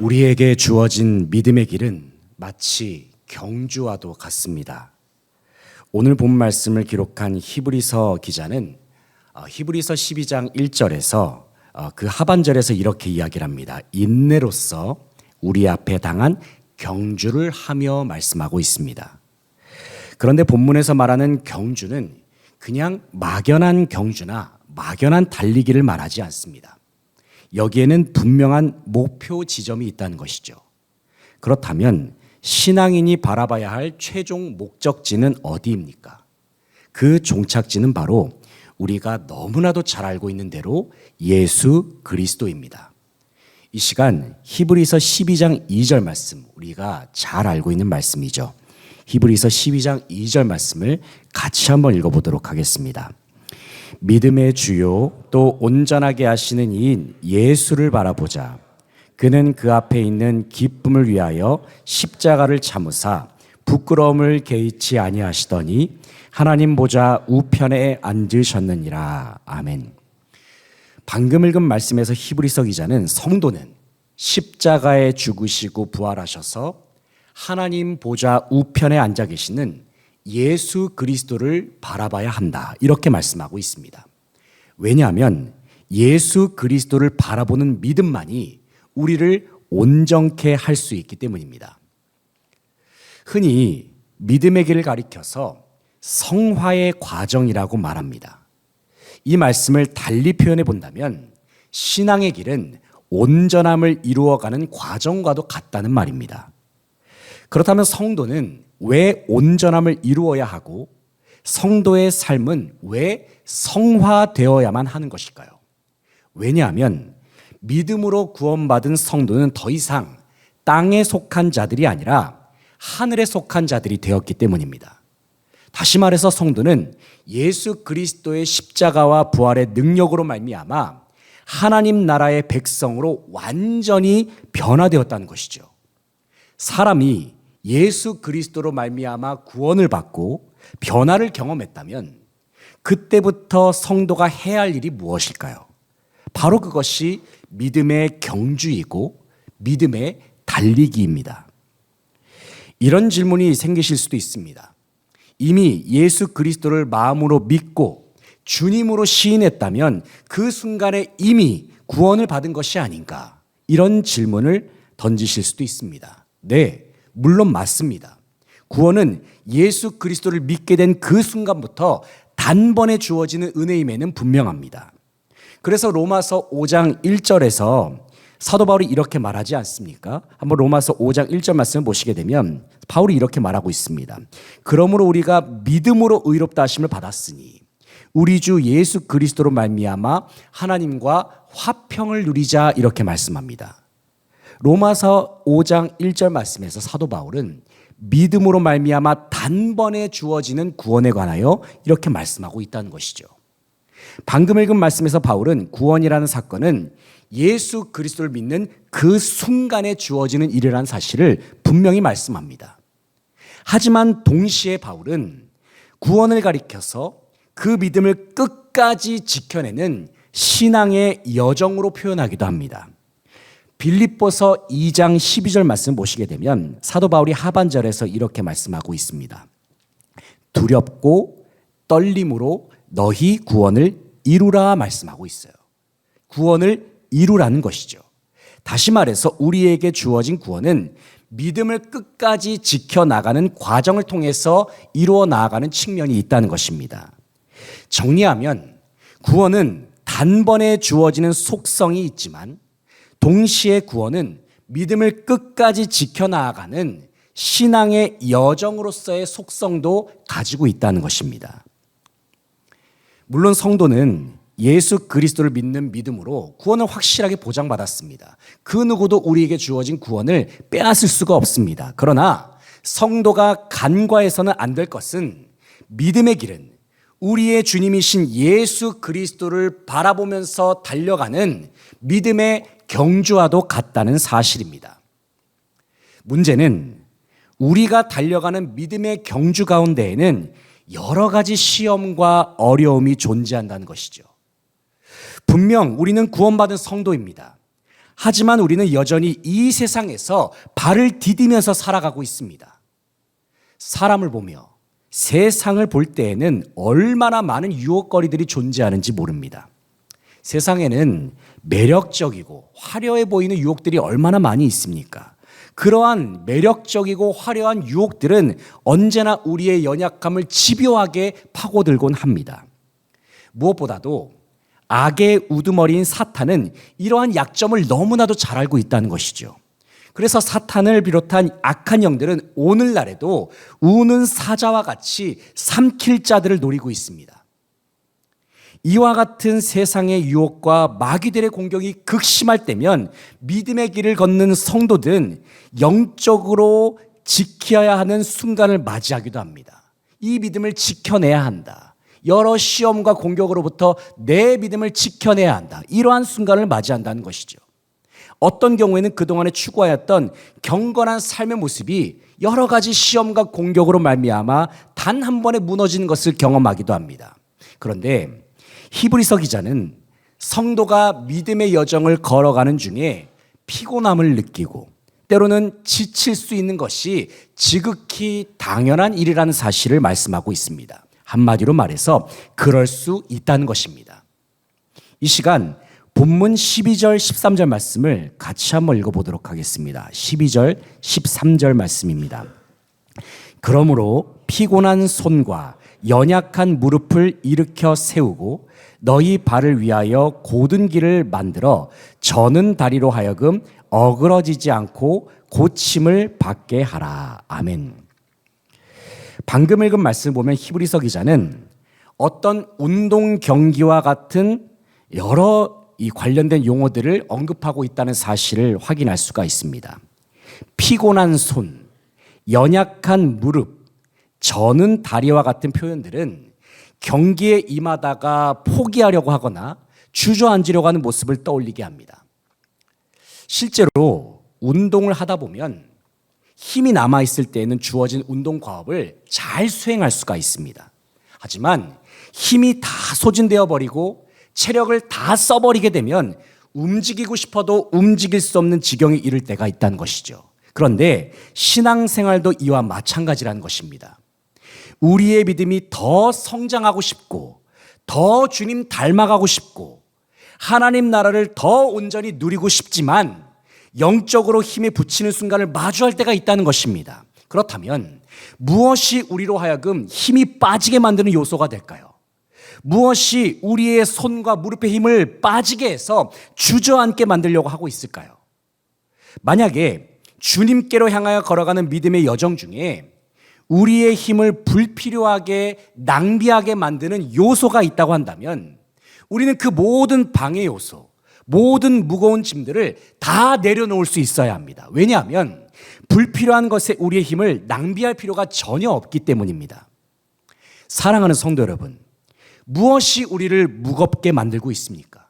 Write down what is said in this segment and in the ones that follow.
우리에게 주어진 믿음의 길은 마치 경주와도 같습니다. 오늘 본 말씀을 기록한 히브리서 기자는 히브리서 12장 1절에서 그 하반절에서 이렇게 이야기를 합니다. 인내로서 우리 앞에 당한 경주를 하며 말씀하고 있습니다. 그런데 본문에서 말하는 경주는 그냥 막연한 경주나 막연한 달리기를 말하지 않습니다. 여기에는 분명한 목표 지점이 있다는 것이죠. 그렇다면 신앙인이 바라봐야 할 최종 목적지는 어디입니까? 그 종착지는 바로 우리가 너무나도 잘 알고 있는 대로 예수 그리스도입니다. 이 시간 히브리서 12장 2절 말씀, 우리가 잘 알고 있는 말씀이죠. 히브리서 12장 2절 말씀을 같이 한번 읽어보도록 하겠습니다. 믿음의 주요 또 온전하게 하시는 이인 예수를 바라보자. 그는 그 앞에 있는 기쁨을 위하여 십자가를 참으사 부끄러움을 개의치 아니하시더니 하나님 보좌 우편에 앉으셨느니라. 아멘. 방금 읽은 말씀에서 히브리서 기자는 성도는 십자가에 죽으시고 부활하셔서 하나님 보좌 우편에 앉아 계시는 예수 그리스도를 바라봐야 한다, 이렇게 말씀하고 있습니다. 왜냐하면 예수 그리스도를 바라보는 믿음만이 우리를 온전케 할 수 있기 때문입니다. 흔히 믿음의 길을 가리켜서 성화의 과정이라고 말합니다. 이 말씀을 달리 표현해 본다면 신앙의 길은 온전함을 이루어가는 과정과도 같다는 말입니다. 그렇다면 성도는 왜 온전함을 이루어야 하고 성도의 삶은 왜 성화되어야만 하는 것일까요? 왜냐하면 믿음으로 구원받은 성도는 더 이상 땅에 속한 자들이 아니라 하늘에 속한 자들이 되었기 때문입니다. 다시 말해서 성도는 예수 그리스도의 십자가와 부활의 능력으로 말미암아 하나님 나라의 백성으로 완전히 변화되었다는 것이죠. 사람이 예수 그리스도로 말미암아 구원을 받고 변화를 경험했다면 그때부터 성도가 해야 할 일이 무엇일까요? 바로 그것이 믿음의 경주이고 믿음의 달리기입니다. 이런 질문이 생기실 수도 있습니다. 이미 예수 그리스도를 마음으로 믿고 주님으로 시인했다면 그 순간에 이미 구원을 받은 것이 아닌가? 이런 질문을 던지실 수도 있습니다. 네, 물론 맞습니다. 구원은 예수 그리스도를 믿게 된 그 순간부터 단번에 주어지는 은혜임에는 분명합니다. 그래서 로마서 5장 1절에서 사도 바울이 이렇게 말하지 않습니까? 한번 로마서 5장 1절 말씀을 보시게 되면 바울이 이렇게 말하고 있습니다. 그러므로 우리가 믿음으로 의롭다 하심을 받았으니 우리 주 예수 그리스도로 말미암아 하나님과 화평을 누리자, 이렇게 말씀합니다. 로마서 5장 1절 말씀에서 사도 바울은 믿음으로 말미암아 단번에 주어지는 구원에 관하여 이렇게 말씀하고 있다는 것이죠. 방금 읽은 말씀에서 바울은 구원이라는 사건은 예수 그리스도를 믿는 그 순간에 주어지는 일이라는 사실을 분명히 말씀합니다. 하지만 동시에 바울은 구원을 가리켜서 그 믿음을 끝까지 지켜내는 신앙의 여정으로 표현하기도 합니다. 빌립보서 2장 12절 말씀 보시게 되면 사도 바울이 하반절에서 이렇게 말씀하고 있습니다. 두렵고 떨림으로 너희 구원을 이루라 말씀하고 있어요. 구원을 이루라는 것이죠. 다시 말해서 우리에게 주어진 구원은 믿음을 끝까지 지켜나가는 과정을 통해서 이루어 나아가는 측면이 있다는 것입니다. 정리하면 구원은 단번에 주어지는 속성이 있지만 동시에 구원은 믿음을 끝까지 지켜나가는 신앙의 여정으로서의 속성도 가지고 있다는 것입니다. 물론 성도는 예수 그리스도를 믿는 믿음으로 구원을 확실하게 보장받았습니다. 그 누구도 우리에게 주어진 구원을 빼앗을 수가 없습니다. 그러나 성도가 간과해서는 안 될 것은 믿음의 길은 우리의 주님이신 예수 그리스도를 바라보면서 달려가는 믿음의 경주와도 같다는 사실입니다. 문제는 우리가 달려가는 믿음의 경주 가운데에는 여러 가지 시험과 어려움이 존재한다는 것이죠. 분명 우리는 구원받은 성도입니다. 하지만 우리는 여전히 이 세상에서 발을 디디면서 살아가고 있습니다. 사람을 보며 세상을 볼 때에는 얼마나 많은 유혹거리들이 존재하는지 모릅니다. 세상에는 매력적이고 화려해 보이는 유혹들이 얼마나 많이 있습니까? 그러한 매력적이고 화려한 유혹들은 언제나 우리의 연약함을 집요하게 파고들곤 합니다. 무엇보다도 악의 우두머리인 사탄은 이러한 약점을 너무나도 잘 알고 있다는 것이죠. 그래서 사탄을 비롯한 악한 영들은 오늘날에도 우는 사자와 같이 삼킬 자들을 노리고 있습니다. 이와 같은 세상의 유혹과 마귀들의 공격이 극심할 때면 믿음의 길을 걷는 성도들은 영적으로 지켜야 하는 순간을 맞이하기도 합니다. 이 믿음을 지켜내야 한다. 여러 시험과 공격으로부터 내 믿음을 지켜내야 한다. 이러한 순간을 맞이한다는 것이죠. 어떤 경우에는 그동안에 추구하였던 경건한 삶의 모습이 여러 가지 시험과 공격으로 말미암아 단 한 번에 무너지는 것을 경험하기도 합니다. 그런데 히브리서 기자는 성도가 믿음의 여정을 걸어가는 중에 피곤함을 느끼고 때로는 지칠 수 있는 것이 지극히 당연한 일이라는 사실을 말씀하고 있습니다. 한마디로 말해서 그럴 수 있다는 것입니다. 이 시간 본문 12절 13절 말씀을 같이 한번 읽어보도록 하겠습니다. 12절 13절 말씀입니다. 그러므로 피곤한 손과 연약한 무릎을 일으켜 세우고 너희 발을 위하여 곧은 길을 만들어 저는 다리로 하여금 어그러지지 않고 고침을 받게 하라. 아멘. 방금 읽은 말씀을 보면 히브리서 기자는 어떤 운동 경기와 같은 여러 이 관련된 용어들을 언급하고 있다는 사실을 확인할 수가 있습니다. 피곤한 손, 연약한 무릎, 저는 다리와 같은 표현들은 경기에 임하다가 포기하려고 하거나 주저앉으려고 하는 모습을 떠올리게 합니다. 실제로 운동을 하다 보면 힘이 남아있을 때에는 주어진 운동 과업을 잘 수행할 수가 있습니다. 하지만 힘이 다 소진되어 버리고 체력을 다 써버리게 되면 움직이고 싶어도 움직일 수 없는 지경에 이를 때가 있다는 것이죠. 그런데 신앙생활도 이와 마찬가지라는 것입니다. 우리의 믿음이 더 성장하고 싶고 더 주님 닮아가고 싶고 하나님 나라를 더 온전히 누리고 싶지만 영적으로 힘에 부치는 순간을 마주할 때가 있다는 것입니다. 그렇다면 무엇이 우리로 하여금 힘이 빠지게 만드는 요소가 될까요? 무엇이 우리의 손과 무릎의 힘을 빠지게 해서 주저앉게 만들려고 하고 있을까요? 만약에 주님께로 향하여 걸어가는 믿음의 여정 중에 우리의 힘을 불필요하게 낭비하게 만드는 요소가 있다고 한다면 우리는 그 모든 방해 요소, 모든 무거운 짐들을 다 내려놓을 수 있어야 합니다. 왜냐하면 불필요한 것에 우리의 힘을 낭비할 필요가 전혀 없기 때문입니다. 사랑하는 성도 여러분, 무엇이 우리를 무겁게 만들고 있습니까?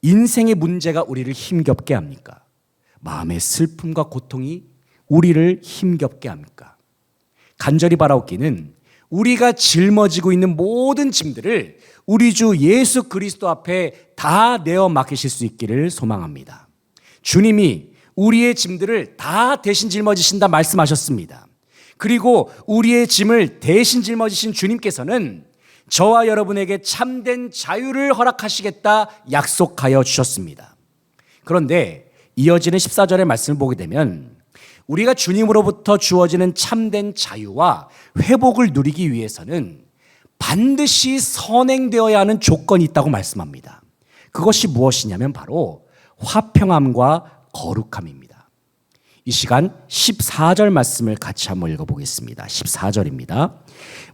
인생의 문제가 우리를 힘겹게 합니까? 마음의 슬픔과 고통이 우리를 힘겹게 합니까? 간절히 바라옵기는 우리가 짊어지고 있는 모든 짐들을 우리 주 예수 그리스도 앞에 다 내어 맡기실 수 있기를 소망합니다. 주님이 우리의 짐들을 다 대신 짊어지신다 말씀하셨습니다. 그리고 우리의 짐을 대신 짊어지신 주님께서는 저와 여러분에게 참된 자유를 허락하시겠다 약속하여 주셨습니다. 그런데 이어지는 14절의 말씀을 보게 되면 우리가 주님으로부터 주어지는 참된 자유와 회복을 누리기 위해서는 반드시 선행되어야 하는 조건이 있다고 말씀합니다. 그것이 무엇이냐면 바로 화평함과 거룩함입니다. 이 시간 14절 말씀을 같이 한번 읽어보겠습니다. 14절입니다.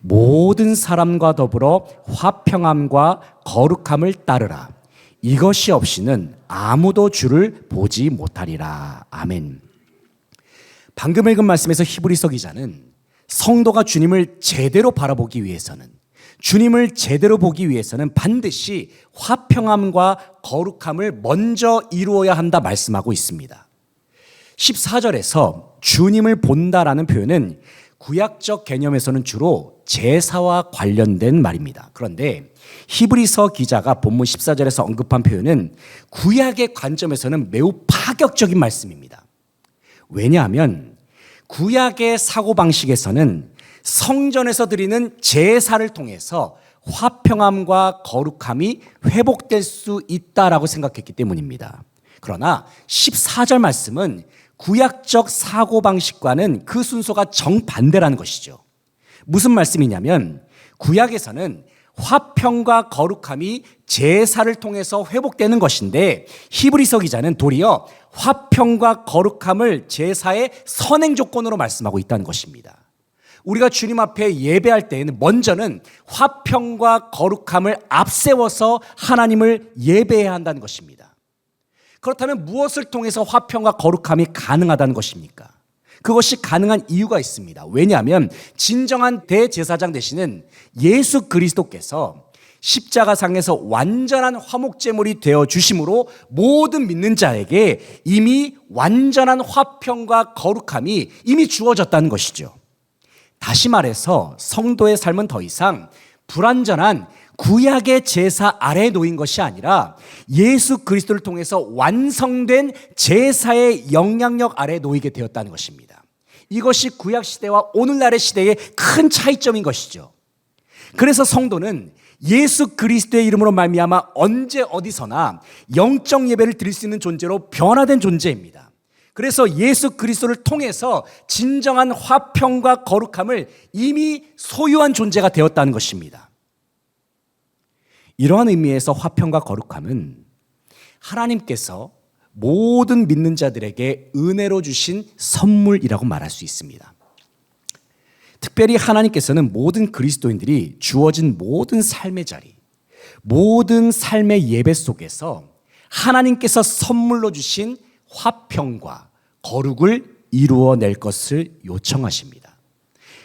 모든 사람과 더불어 화평함과 거룩함을 따르라. 이것이 없이는 아무도 주를 보지 못하리라. 아멘. 방금 읽은 말씀에서 히브리서 기자는 성도가 주님을 제대로 바라보기 위해서는, 주님을 제대로 보기 위해서는 반드시 화평함과 거룩함을 먼저 이루어야 한다 말씀하고 있습니다. 14절에서 주님을 본다라는 표현은 구약적 개념에서는 주로 제사와 관련된 말입니다. 그런데 히브리서 기자가 본문 14절에서 언급한 표현은 구약의 관점에서는 매우 파격적인 말씀입니다. 왜냐하면 구약의 사고방식에서는 성전에서 드리는 제사를 통해서 화평함과 거룩함이 회복될 수 있다라고 생각했기 때문입니다. 그러나 14절 말씀은 구약적 사고방식과는 그 순서가 정반대라는 것이죠. 무슨 말씀이냐면 구약에서는 화평과 거룩함이 제사를 통해서 회복되는 것인데 히브리서 기자는 도리어 화평과 거룩함을 제사의 선행 조건으로 말씀하고 있다는 것입니다. 우리가 주님 앞에 예배할 때에는 먼저는 화평과 거룩함을 앞세워서 하나님을 예배해야 한다는 것입니다. 그렇다면 무엇을 통해서 화평과 거룩함이 가능하다는 것입니까? 그것이 가능한 이유가 있습니다. 왜냐하면 진정한 대제사장 되시는 예수 그리스도께서 십자가상에서 완전한 화목제물이 되어 주심으로 모든 믿는 자에게 이미 완전한 화평과 거룩함이 이미 주어졌다는 것이죠. 다시 말해서 성도의 삶은 더 이상 불완전한 구약의 제사 아래에 놓인 것이 아니라 예수 그리스도를 통해서 완성된 제사의 영향력 아래에 놓이게 되었다는 것입니다. 이것이 구약 시대와 오늘날의 시대의 큰 차이점인 것이죠. 그래서 성도는 예수 그리스도의 이름으로 말미암아 언제 어디서나 영적 예배를 드릴 수 있는 존재로 변화된 존재입니다. 그래서 예수 그리스도를 통해서 진정한 화평과 거룩함을 이미 소유한 존재가 되었다는 것입니다. 이러한 의미에서 화평과 거룩함은 하나님께서 모든 믿는 자들에게 은혜로 주신 선물이라고 말할 수 있습니다. 특별히 하나님께서는 모든 그리스도인들이 주어진 모든 삶의 자리, 모든 삶의 예배 속에서 하나님께서 선물로 주신 화평과 거룩을 이루어낼 것을 요청하십니다.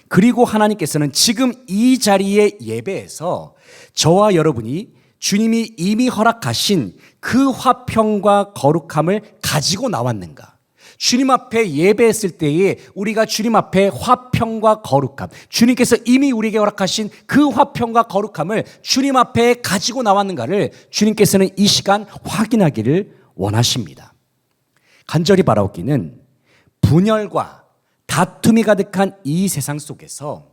그리고 하나님께서는 지금 이 자리의 예배에서 저와 여러분이 주님이 이미 허락하신 그 화평과 거룩함을 가지고 나왔는가? 주님 앞에 예배했을 때에 우리가 주님 앞에 화평과 거룩함, 주님께서 이미 우리에게 허락하신 그 화평과 거룩함을 주님 앞에 가지고 나왔는가를 주님께서는 이 시간 확인하기를 원하십니다. 간절히 바라옵기는 분열과 다툼이 가득한 이 세상 속에서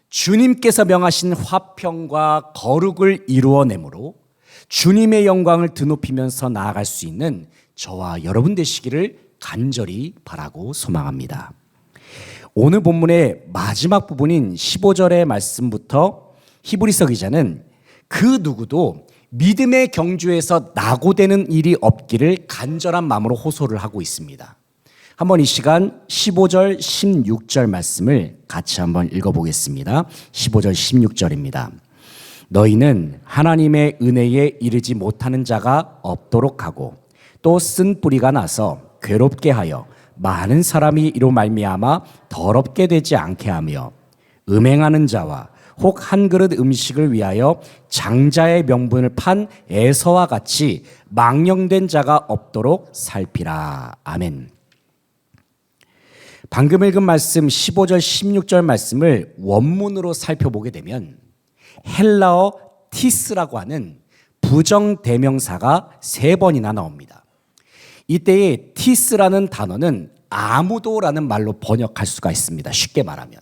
주님께서 명하신 화평과 거룩을 이루어내므로 주님의 영광을 드높이면서 나아갈 수 있는 저와 여러분 되시기를 간절히 바라고 소망합니다. 오늘 본문의 마지막 부분인 15절의 말씀부터 히브리서 기자는 그 누구도 믿음의 경주에서 낙오되는 일이 없기를 간절한 마음으로 호소를 하고 있습니다. 한번 이 시간 15절, 16절 말씀을 같이 한번 읽어보겠습니다. 15절, 16절입니다. 너희는 하나님의 은혜에 이르지 못하는 자가 없도록 하고 또 쓴 뿌리가 나서 괴롭게 하여 많은 사람이 이로 말미암아 더럽게 되지 않게 하며 음행하는 자와 혹 한 그릇 음식을 위하여 장자의 명분을 판 에서와 같이 망령된 자가 없도록 살피라. 아멘. 방금 읽은 말씀 15절 16절 말씀을 원문으로 살펴보게 되면 헬라어 티스라고 하는 부정대명사가 3번이나 나옵니다. 이때의 티스라는 단어는 아무도라는 말로 번역할 수가 있습니다. 쉽게 말하면.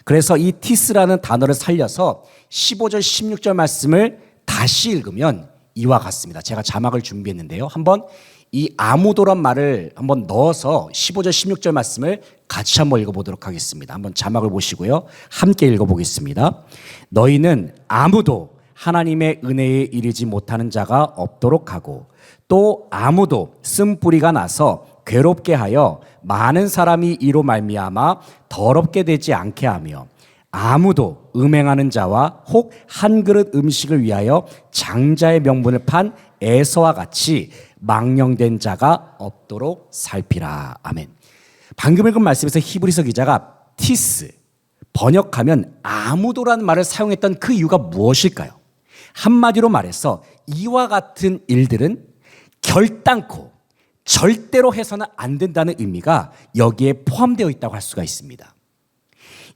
그래서 이 티스라는 단어를 살려서 15절 16절 말씀을 다시 읽으면 이와 같습니다. 제가 자막을 준비했는데요. 한번 이 아무도란 말을 한번 넣어서 15절 16절 말씀을 같이 한번 읽어보도록 하겠습니다. 한번 자막을 보시고요. 함께 읽어보겠습니다. 너희는 아무도 하나님의 은혜에 이르지 못하는 자가 없도록 하고 또 아무도 쓴 뿌리가 나서 괴롭게 하여 많은 사람이 이로 말미암아 더럽게 되지 않게 하며 아무도 음행하는 자와 혹 한 그릇 음식을 위하여 장자의 명분을 판 에서와 같이 망령된 자가 없도록 살피라. 아멘. 방금 읽은 말씀에서 히브리서 기자가 티스, 번역하면 아무도라는 말을 사용했던 그 이유가 무엇일까요? 한마디로 말해서 이와 같은 일들은 결단코 절대로 해서는 안 된다는 의미가 여기에 포함되어 있다고 할 수가 있습니다.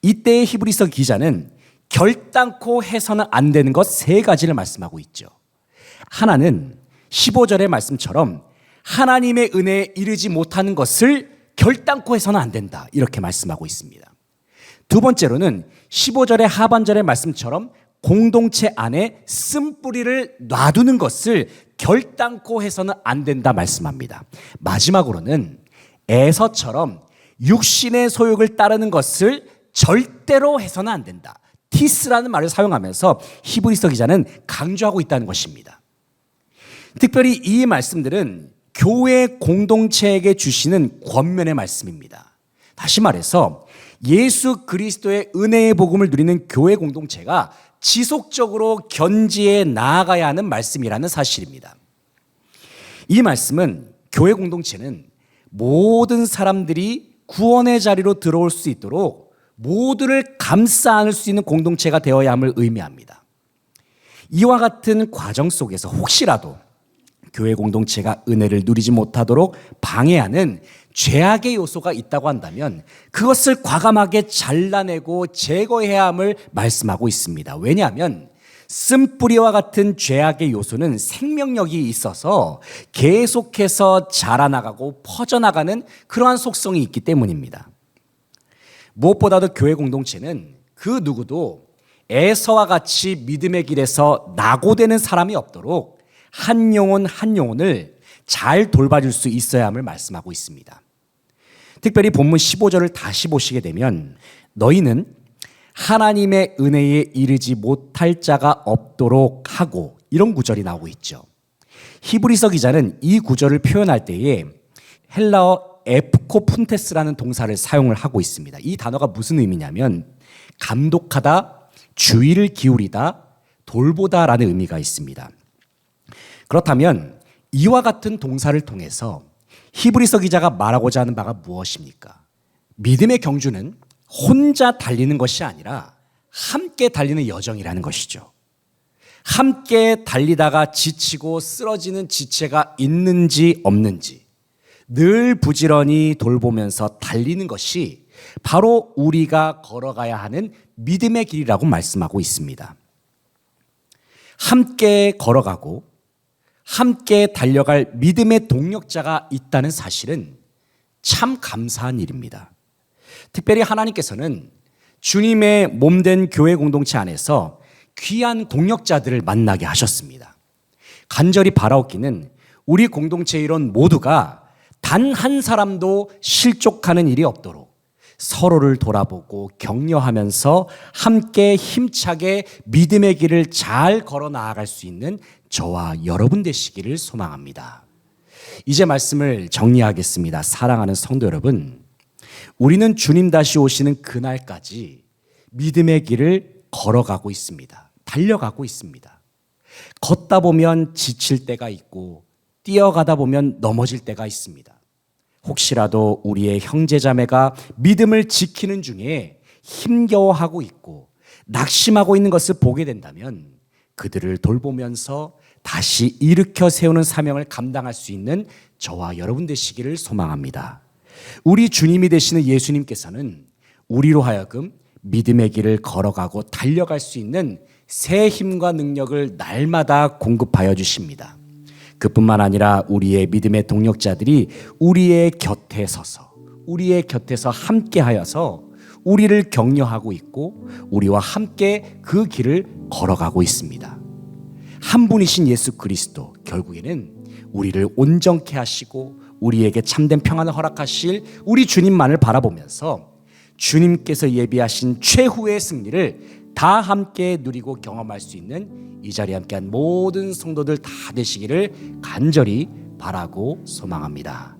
이때의 히브리서 기자는 결단코 해서는 안 되는 것 세 가지를 말씀하고 있죠. 하나는 15절의 말씀처럼 하나님의 은혜에 이르지 못하는 것을 결단코 해서는 안 된다, 이렇게 말씀하고 있습니다. 두 번째로는 15절의 하반절의 말씀처럼 공동체 안에 쓴뿌리를 놔두는 것을 결단코 해서는 안 된다 말씀합니다. 마지막으로는 에서처럼 육신의 소욕을 따르는 것을 절대로 해서는 안 된다, 티스라는 말을 사용하면서 히브리서 기자는 강조하고 있다는 것입니다. 특별히 이 말씀들은 교회 공동체에게 주시는 권면의 말씀입니다. 다시 말해서 예수 그리스도의 은혜의 복음을 누리는 교회 공동체가 지속적으로 견지해 나아가야 하는 말씀이라는 사실입니다. 이 말씀은 교회 공동체는 모든 사람들이 구원의 자리로 들어올 수 있도록 모두를 감싸 안을 수 있는 공동체가 되어야 함을 의미합니다. 이와 같은 과정 속에서 혹시라도 교회 공동체가 은혜를 누리지 못하도록 방해하는 죄악의 요소가 있다고 한다면 그것을 과감하게 잘라내고 제거해야 함을 말씀하고 있습니다. 왜냐하면 쓴뿌리와 같은 죄악의 요소는 생명력이 있어서 계속해서 자라나가고 퍼져나가는 그러한 속성이 있기 때문입니다. 무엇보다도 교회 공동체는 그 누구도 에서와 같이 믿음의 길에서 낙오되는 사람이 없도록 한 영혼 한 영혼을 잘 돌봐줄 수 있어야 함을 말씀하고 있습니다. 특별히 본문 15절을 다시 보시게 되면 너희는 하나님의 은혜에 이르지 못할 자가 없도록 하고, 이런 구절이 나오고 있죠. 히브리서 기자는 이 구절을 표현할 때에 헬라어 에프코푼테스라는 동사를 사용을 하고 있습니다. 이 단어가 무슨 의미냐면 감독하다, 주의를 기울이다, 돌보다라는 의미가 있습니다. 그렇다면 이와 같은 동사를 통해서 히브리서 기자가 말하고자 하는 바가 무엇입니까? 믿음의 경주는 혼자 달리는 것이 아니라 함께 달리는 여정이라는 것이죠. 함께 달리다가 지치고 쓰러지는 지체가 있는지 없는지 늘 부지런히 돌보면서 달리는 것이 바로 우리가 걸어가야 하는 믿음의 길이라고 말씀하고 있습니다. 함께 걸어가고 함께 달려갈 믿음의 동력자가 있다는 사실은 참 감사한 일입니다. 특별히 하나님께서는 주님의 몸된 교회 공동체 안에서 귀한 동력자들을 만나게 하셨습니다. 간절히 바라옵기는 우리 공동체 일원 모두가 단 한 사람도 실족하는 일이 없도록 서로를 돌아보고 격려하면서 함께 힘차게 믿음의 길을 잘 걸어 나아갈 수 있는 저와 여러분 되시기를 소망합니다. 이제 말씀을 정리하겠습니다. 사랑하는 성도 여러분, 우리는 주님 다시 오시는 그날까지 믿음의 길을 걸어가고 있습니다. 달려가고 있습니다. 걷다 보면 지칠 때가 있고 뛰어가다 보면 넘어질 때가 있습니다. 혹시라도 우리의 형제자매가 믿음을 지키는 중에 힘겨워하고 있고 낙심하고 있는 것을 보게 된다면 그들을 돌보면서 다시 일으켜 세우는 사명을 감당할 수 있는 저와 여러분 되시기를 소망합니다. 우리 주님이 되시는 예수님께서는 우리로 하여금 믿음의 길을 걸어가고 달려갈 수 있는 새 힘과 능력을 날마다 공급하여 주십니다. 그뿐만 아니라 우리의 믿음의 동력자들이 우리의 곁에 서서 우리의 곁에서 함께하여서 우리를 격려하고 있고 우리와 함께 그 길을 걸어가고 있습니다. 한 분이신 예수 그리스도, 결국에는 우리를 온전케 하시고 우리에게 참된 평안을 허락하실 우리 주님만을 바라보면서 주님께서 예비하신 최후의 승리를 다 함께 누리고 경험할 수 있는 이 자리에 함께한 모든 성도들 다 되시기를 간절히 바라고 소망합니다.